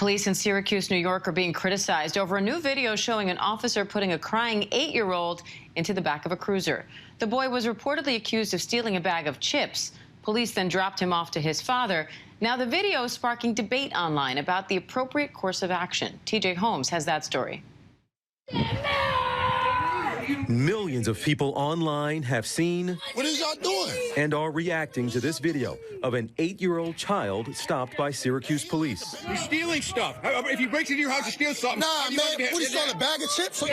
Police in Syracuse, New York are being criticized over a new video showing an officer putting a crying 8-year-old into the back of a cruiser. The boy was reportedly accused of stealing a bag of chips. Police then dropped him off to his father. Now the video is sparking debate online about the appropriate course of action. TJ Holmes has that story. Millions of people online have seen what is y'all doing? And are reacting to this video of an 8-year-old child stopped by Syracuse police. You're stealing stuff. If he breaks into your house, you steal something. Nah, man, what, he stole a bag of chips?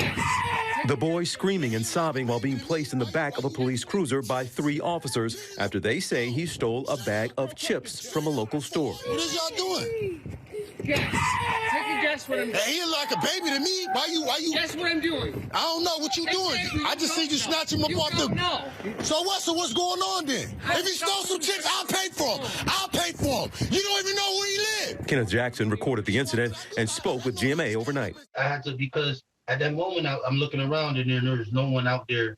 The boy screaming and sobbing while being placed in the back of a police cruiser by 3 officers after they say he stole a bag of chips from a local store. What is y'all doing? Take a guess what I'm doing. Hey, he like a baby to me. Why you? Guess what I'm doing. I don't know what you doing. I just see you snatch him up off the. No. So what? So what's going on then? If he stole some chips, I'll pay for him. I'll pay for him. You don't even know where he lives. Kenneth Jackson recorded the incident and spoke with GMA overnight. I had to, because at that moment I'm looking around and there's no one out there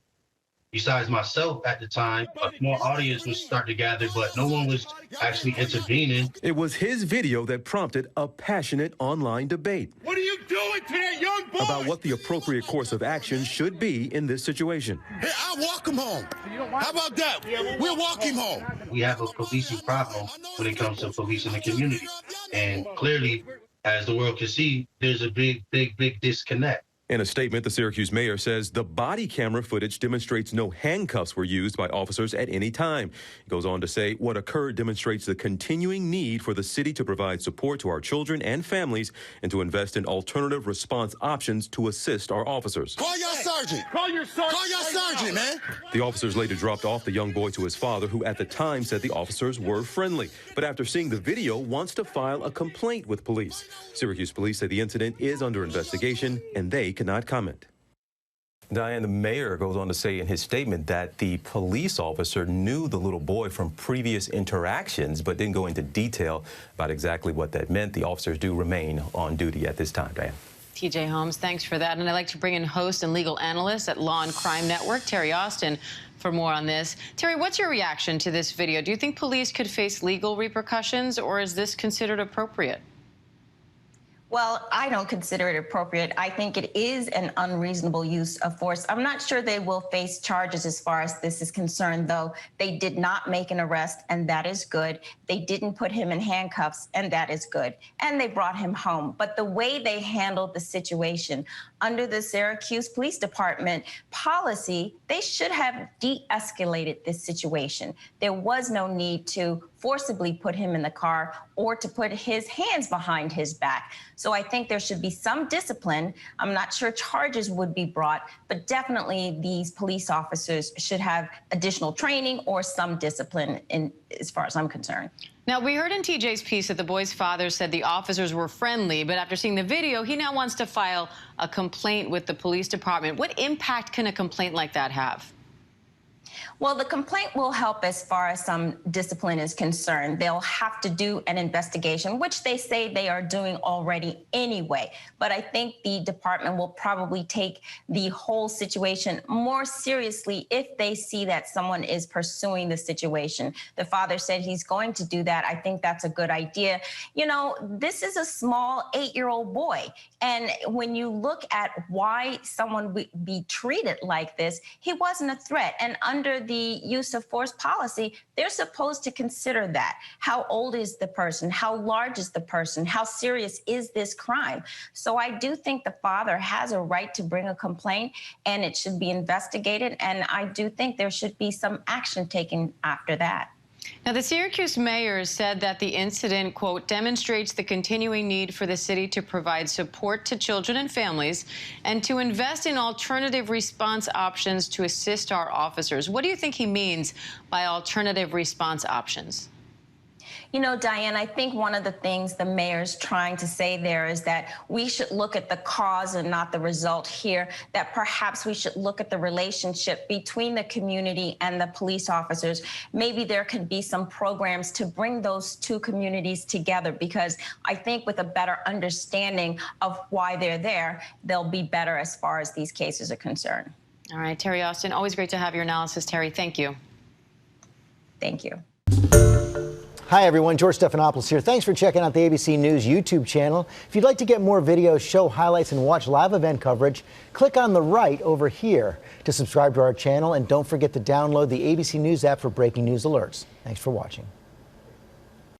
besides myself at the time. A small audience was starting to gather, but no one was actually intervening. It was his video that prompted a passionate online debate. What are you doing to that young boy? About what the appropriate course of action should be in this situation. Hey, I'll walk him home. How about that? We'll walk him home. We have a policing problem when it comes to policing the community. And clearly, as the world can see, there's a big disconnect. In a statement, the Syracuse mayor says the body camera footage demonstrates no handcuffs were used by officers at any time. He goes on to say what occurred demonstrates the continuing need for the city to provide support to our children and families and to invest in alternative response options to assist our officers. Call your sergeant. Call your sergeant. Call your sergeant, man. The officers later dropped off the young boy to his father, who at the time said the officers were friendly. But after seeing the video, wants to file a complaint with police. Syracuse police say the incident is under investigation and they cannot comment. Diane, the mayor goes on to say in his statement that the police officer knew the little boy from previous interactions, but didn't go into detail about exactly what that meant. The officers do remain on duty at this time, Diane. TJ Holmes, thanks for that. And I'd like to bring in host and legal analyst at Law and Crime Network, Terri Austin, for more on this. Terri, what's your reaction to this video? Do you think police could face legal repercussions, or is this considered appropriate? Well, I don't consider it appropriate. I think it is an unreasonable use of force. I'm not sure they will face charges as far as this is concerned, though. They did not make an arrest, and that is good. They didn't put him in handcuffs, and that is good. And they brought him home. But the way they handled the situation under the Syracuse Police Department policy, they should have de-escalated this situation. There was no need to forcibly put him in the car or to put his hands behind his back. So I think there should be some discipline. I'm not sure charges would be brought, but definitely these police officers should have additional training or some discipline as far as I'm concerned. Now, we heard in TJ's piece that the boy's father said the officers were friendly, but after seeing the video, he now wants to file a complaint with the police department. What impact can a complaint like that have? Well, the complaint will help as far as some discipline is concerned. They'll have to do an investigation, which they say they are doing already anyway. But I think the department will probably take the whole situation more seriously if they see that someone is pursuing the situation. The father said he's going to do that. I think that's a good idea. You know, this is a small 8-year-old boy. And when you look at why someone would be treated like this, he wasn't a threat. And under the use of force policy, they're supposed to consider that. How old is the person? How large is the person? How serious is this crime? So I do think the father has a right to bring a complaint, and it should be investigated. And I do think there should be some action taken after that. Now, the Syracuse mayor said that the incident, quote, demonstrates the continuing need for the city to provide support to children and families and to invest in alternative response options to assist our officers. What do you think he means by alternative response options? You know, Diane, I think one of the things the mayor's trying to say there is that we should look at the cause and not the result here, that perhaps we should look at the relationship between the community and the police officers. Maybe there could be some programs to bring those two communities together, because I think with a better understanding of why they're there, they'll be better as far as these cases are concerned. All right, Terri Austin, always great to have your analysis, Terri. Thank you. Thank you. Hi, everyone. George Stephanopoulos here. Thanks for checking out the ABC News YouTube channel. If you'd like to get more videos, show highlights, and watch live event coverage, click on the right over here to subscribe to our channel. And don't forget to download the ABC News app for breaking news alerts. Thanks for watching.